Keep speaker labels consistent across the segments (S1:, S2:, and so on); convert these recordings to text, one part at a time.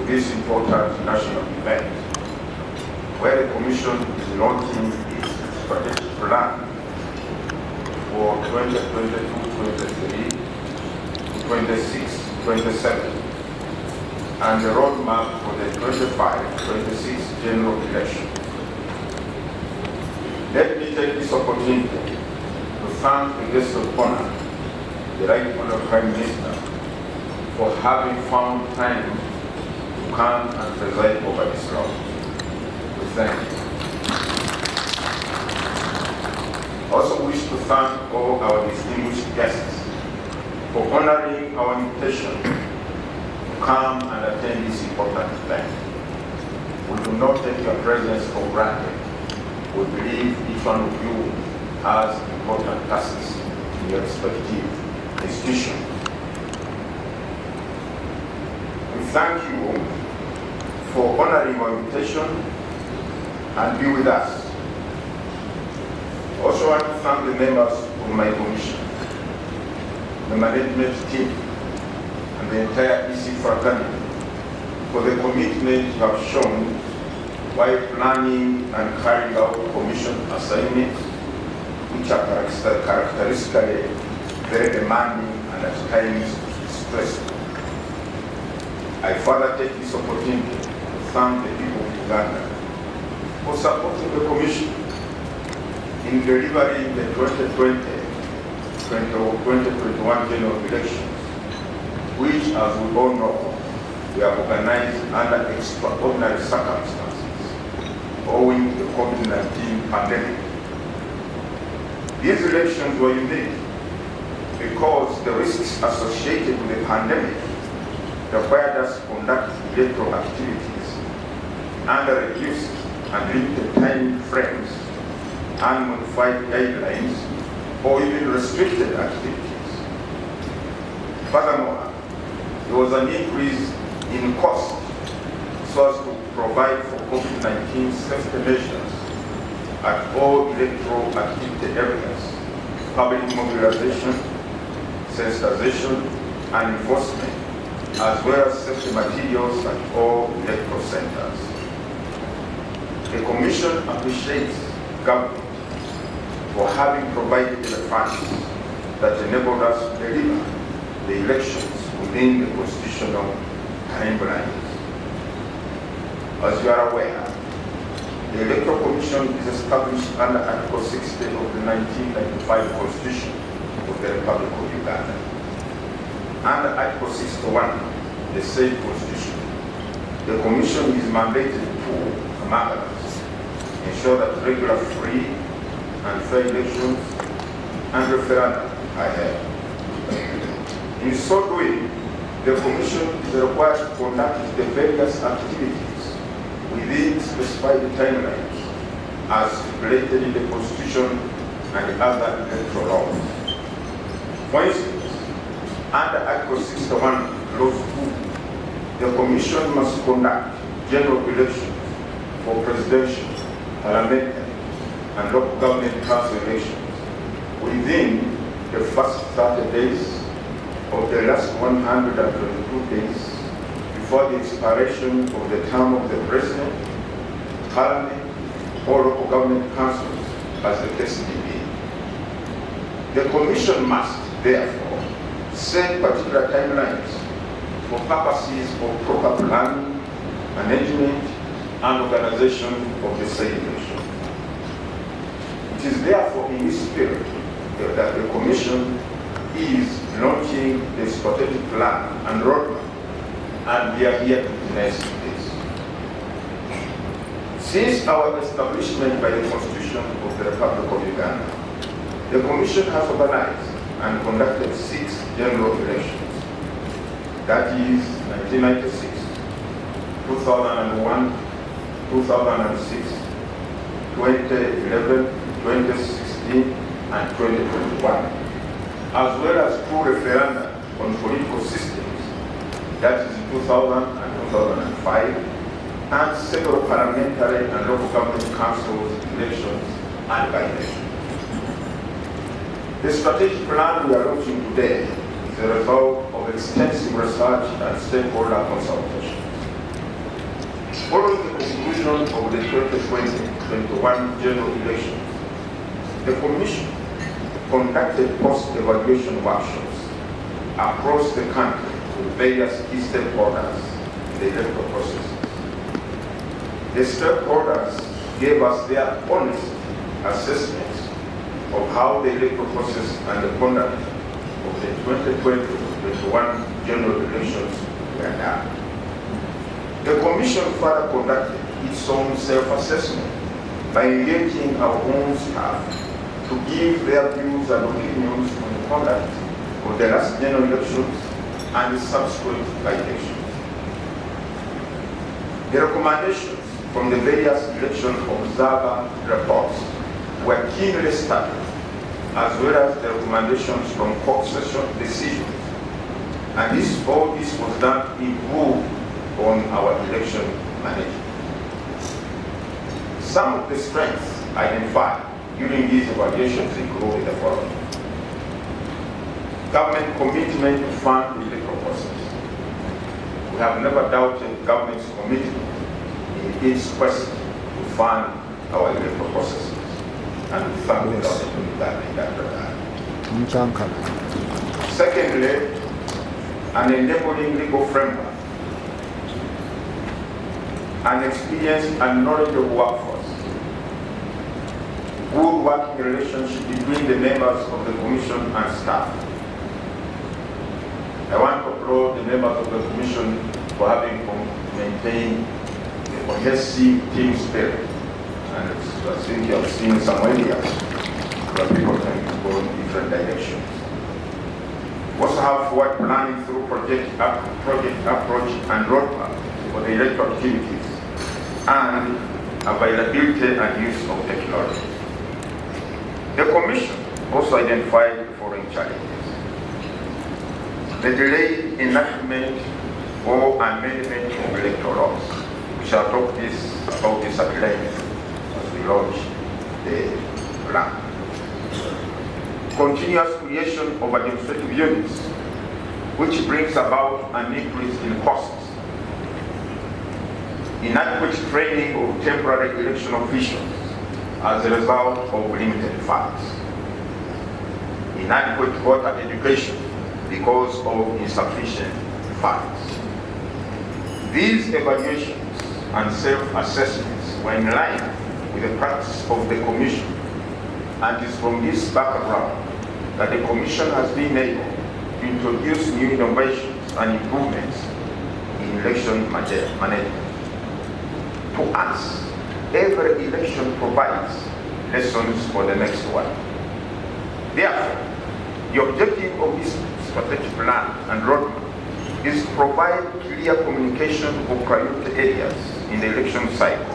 S1: this important national event, where the Commission is launching its strategic plan for 2022-23, 26-27, and the roadmap for the 25-26 general election. Let me take this opportunity to thank the guest of honor, the Right Honourable Prime Minister, for having found time to come and preside over this law. We thank you. I also wish to thank all our distinguished guests for honoring our invitation to come and attend this important event. We do not take your presence for granted. We believe each one of you has important tasks in your respective institution. We thank you for honoring our invitation and be with us. I also want to thank the members of my commission, the management team, and the entire EC fraternity for the commitment you have shown while planning and carrying out commission assignments, which are characteristically very demanding and at times stressful. I further take this opportunity to thank the people of Uganda for supporting the Commission in delivering the 2020-2021 general elections, which, as we all know, we are organized under extraordinary circumstances owing to the COVID-19 pandemic. These elections were unique because the risks associated with the pandemic required us to conduct electoral activities under reduced and limited time frames, unmodified guidelines, or even restricted activities. Furthermore, there was an increase in cost so as to provide for COVID-19 safety measures at all electoral activity areas, public mobilization, sensitization, and enforcement, as well as safety materials at all electoral centers. The Commission appreciates government for having provided the funds that enabled us to deliver the elections within the constitutional timelines. As you are aware, the Electoral Commission is established under Article 60 of the 1995 Constitution of the Republic of Uganda. Under Article 61, the same Constitution, the Commission is mandated to, among others, ensure that regular, free, and fair elections and referenda are held. In so doing, the Commission is required to conduct the various activities within specified timelines as stipulated in the Constitution and other electoral laws. For instance, under Article 61, Clause 2, the Commission must conduct general elections for presidential, parliamentary, and local government council elections within the first 30 days of the last 122 days before the expiration of the term of the President, Parliament, or local government councils, as the case may be. The Commission must, therefore, set particular timelines for purposes of proper planning, management, and organization of the said election. It is therefore in this spirit that the Commission is launching the strategic plan and roadmap, and we are here to witness this. Since our establishment by the Constitution of the Republic of Uganda, the Commission has organized and conducted 6 general elections. That is 1996, 2001, 2006, 2011, 2016, and 2021, as well as 2 referenda on political systems, that is 2000 and 2005, and several parliamentary and local government councils elections and by-elections. The strategic plan we are launching today is a result of extensive research and stakeholder consultation. Following the conclusion of the 2020-21 general elections, the Commission conducted post-evaluation workshops across the country with various key stakeholders in the electoral process. The stakeholders gave us their honest assessments of how the electoral process and the conduct of the 2020-21 general elections were done. The Commission further conducted its own self-assessment by engaging our own staff to give their views and opinions on the conduct of the last general elections and the subsequent elections. The recommendations from the various election observer reports were keenly studied, as well as the recommendations from court session decisions. And all this was done to improve on our election management. Some of the strengths identified during these evaluations include the following: government commitment to fund the electoral process. We have never doubted government's commitment in its quest to fund our electoral processes, and we thank the government in that regard. Secondly, an enabling legal framework, an experienced and knowledgeable workforce, good working relationship between the members of the Commission and staff. I want to applaud the members of the Commission for having maintained a cohesive team spirit. And I think you have seen some areas where people can go in different directions. We also have forward planning through project approach and roadmap for the electoral activities and availability and use of technology. The Commission also identified the following challenges: the delayed enactment or amendment of electoral laws. We shall talk about this at length as we launch the plan. Continuous creation of administrative units, which brings about an increase in costs. Inadequate training of temporary election officials as a result of limited funds. Inadequate voter education because of insufficient funds. These evaluations and self-assessments were in line with the practice of the Commission, and it is from this background that the Commission has been able to introduce new innovations and improvements in election management. To us, every election provides lessons for the next one. Therefore, the objective of this strategic plan and roadmap is to provide clear communication of priority areas in the election cycle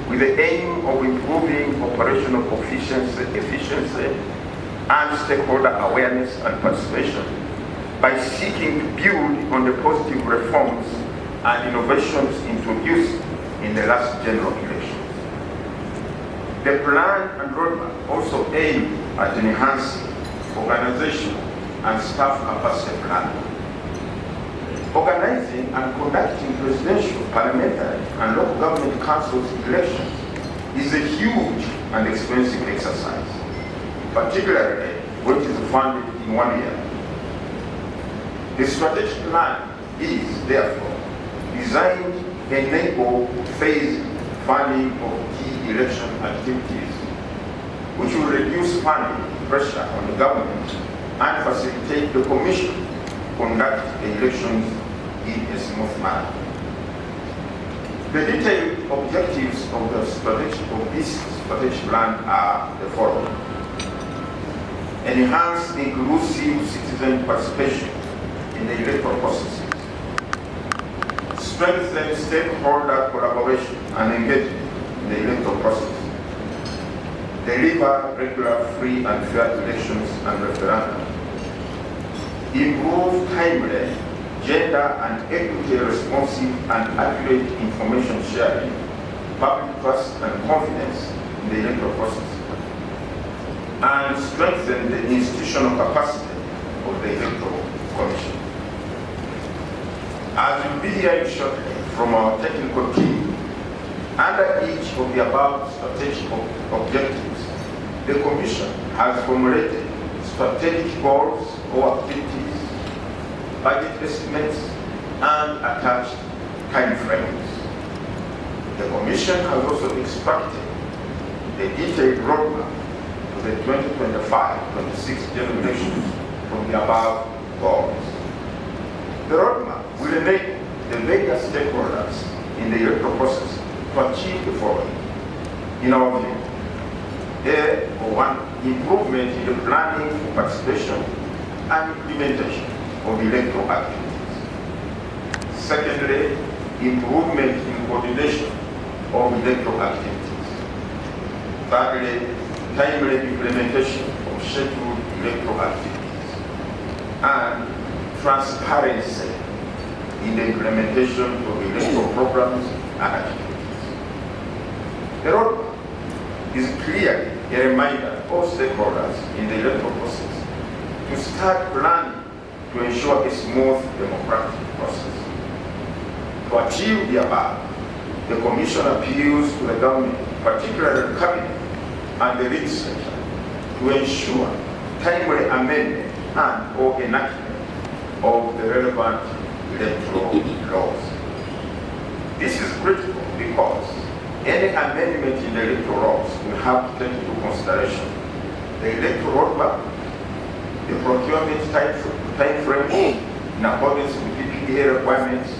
S1: with the aim of improving operational efficiency and stakeholder awareness and participation by seeking to build on the positive reforms and innovations introduced in the last general elections. The plan and roadmap also aim at enhancing organization and staff capacity planning. Organizing and conducting presidential, parliamentary, and local government councils elections is a huge and expensive exercise, particularly when it is funded in 1 year. The strategic plan is, therefore, designed to enable phased funding of key election activities, which will reduce funding pressure on the government and facilitate the Commission to conduct the elections in a smooth manner. The detailed objectives of this strategic plan are the following: enhance inclusive citizen participation in the electoral processes, strengthen stakeholder collaboration and engagement in the electoral process, deliver regular, free and fair elections and referenda, improve timely, gender and equity responsive and accurate information sharing, public trust and confidence in the electoral process, and strengthen the institutional capacity of the Electoral Commission. As you'll be hearing shortly from our technical team, Under each of the above strategic objectives, the Commission has formulated strategic goals or activities, budget estimates, and attached timeframes. The Commission has also extracted the detailed roadmap for the 2025-26 general elections from the above goals. The roadmap will enable the various stakeholders in the electoral process to achieve the following. In our view, one, improvement in the planning for participation and implementation of electoral activities. Secondly, improvement in coordination of electoral activities. Thirdly, timely implementation of scheduled electoral activities. And transparency in the implementation of electoral programs and activities. The roadmap is clearly a reminder to all stakeholders in the electoral process to start planning to ensure a smooth democratic process. To achieve the above, the Commission appeals to the government, particularly the Cabinet and the legislature, to ensure timely amendment and or enactment of the relevant electoral laws. This is critical because any amendment in the electoral laws will have to take into consideration the electoral roadmap, the procurement time frame in accordance with PPDA requirements,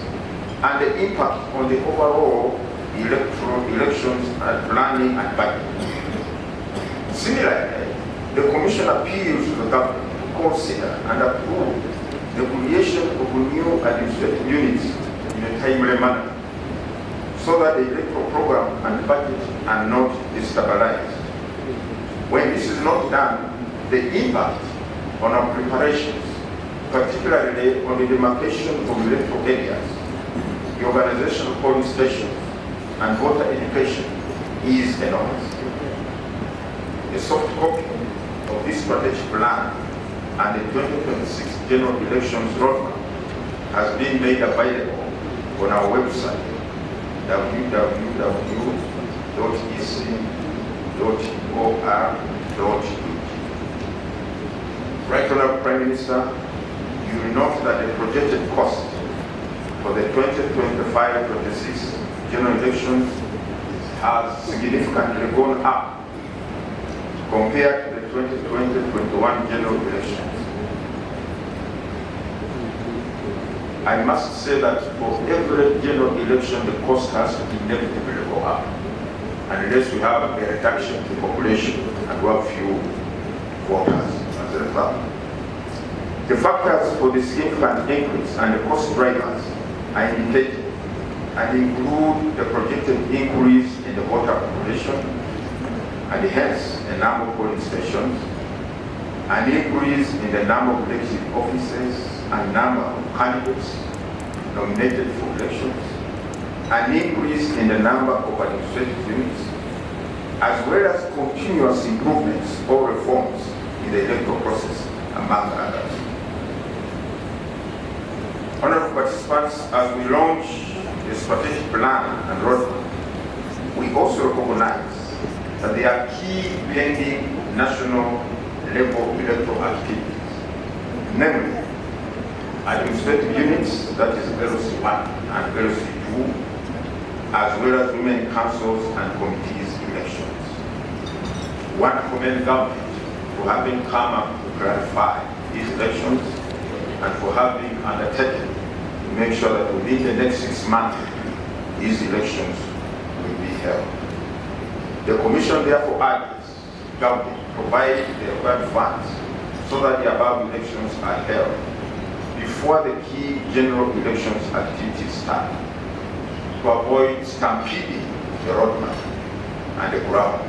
S1: and the impact on the overall electoral elections and planning and budget. Similarly, the Commission appeals to the government to consider and approve the creation of new administrative units in a timely manner, so that the electoral program and budget are not destabilized. When this is not done, the impact on our preparations, particularly on the demarcation of electoral areas, the organization of polling stations, and voter education is enormous. A soft copy of this strategic plan and the 2026 general elections roadmap has been made available on our website www.ec.or.uk. Right Honourable Prime Minister, you will note that the projected cost for the 2025-26 general elections has significantly gone up compared to the 2020-21 general elections. I must say that for every general election, the cost has to inevitably go up, unless we have a reduction in the population and we have few voters as a result. The factors for the significant increase and the cost drivers are indicated and include the projected increase in the voter population and hence the number of polling stations, an increase in the number of elected officers and number of candidates nominated for elections, an increase in the number of administrative units, as well as continuous improvements or reforms in the electoral process, among others. Honourable participants, as we launch the strategic plan and roadmap, we also recognize that there are key pending national level electoral activities, namely administrative units, that is LC1 and LC2, as well as women councils and committees elections. We want to commend government for having come up to clarify these elections and for having undertaken to make sure that within the next 6 months, these elections will be held. The Commission therefore urges government to provide the required funds so that the above elections are held before the key general elections activities start, to avoid stampeding the roadmap and the ground.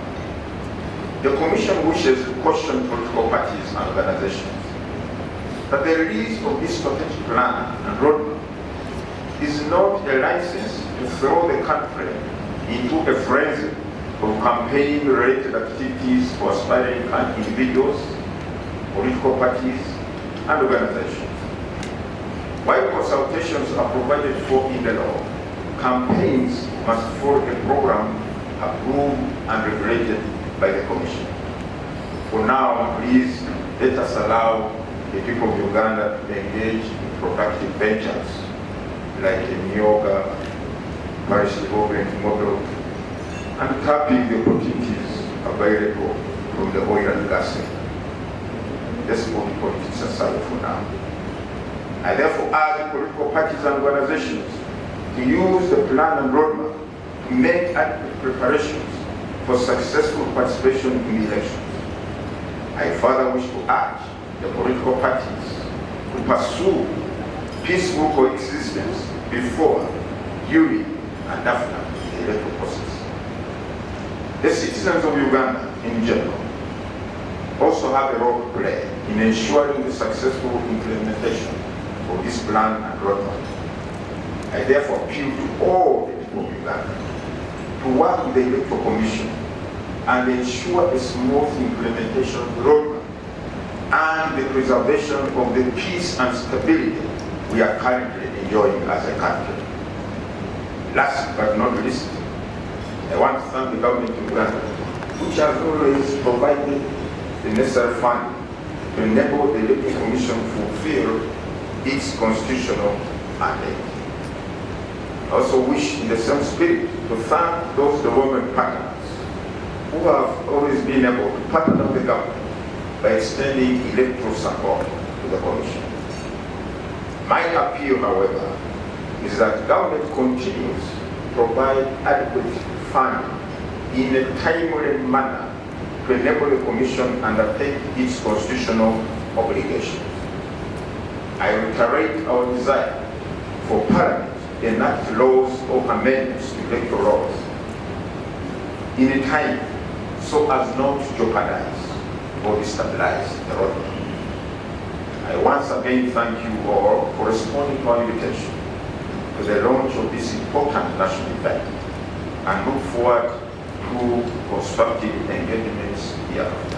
S1: The Commission wishes to caution political parties and organizations that the release of this strategic plan and roadmap is not a license to throw the country into a frenzy of campaign-related activities for aspiring individuals, political parties, and organizations. While consultations are provided for in the law, campaigns must follow a program approved and regulated by the Commission. For now, please let us allow the people of Uganda to engage in productive ventures like yoga, parish development model, and tapping the opportunities available from the oil and gas sector. Let's put the politics aside for now. I therefore urge political parties and organizations to use the plan and roadmap to make adequate preparations for successful participation in the elections. I further wish to urge the political parties to pursue peaceful coexistence before, during, and after the electoral process. The citizens of Uganda in general also have a role to play in ensuring the successful implementation of this plan and roadmap. I therefore appeal to all the people of Uganda to work with the Electoral Commission and ensure a smooth implementation of the roadmap and the preservation of the peace and stability we are currently enjoying as a country. Last but not least, I want to thank the government of Uganda, which has always provided the necessary funding to enable the Electoral Commission to fulfill its constitutional mandate. I also wish in the same spirit to thank those development partners who have always been able to partner with the government by extending electoral support to the Commission. My appeal, however, is that government continues to provide adequate funding in a timely manner to enable the Commission undertake its constitutional obligations. I reiterate our desire for Parliament to enact laws or amendments to electoral laws in a time so as not to jeopardize or destabilize the roadmap. I once again thank you all for responding to our invitation to the launch of this important national event and look forward to constructive engagements hereafter.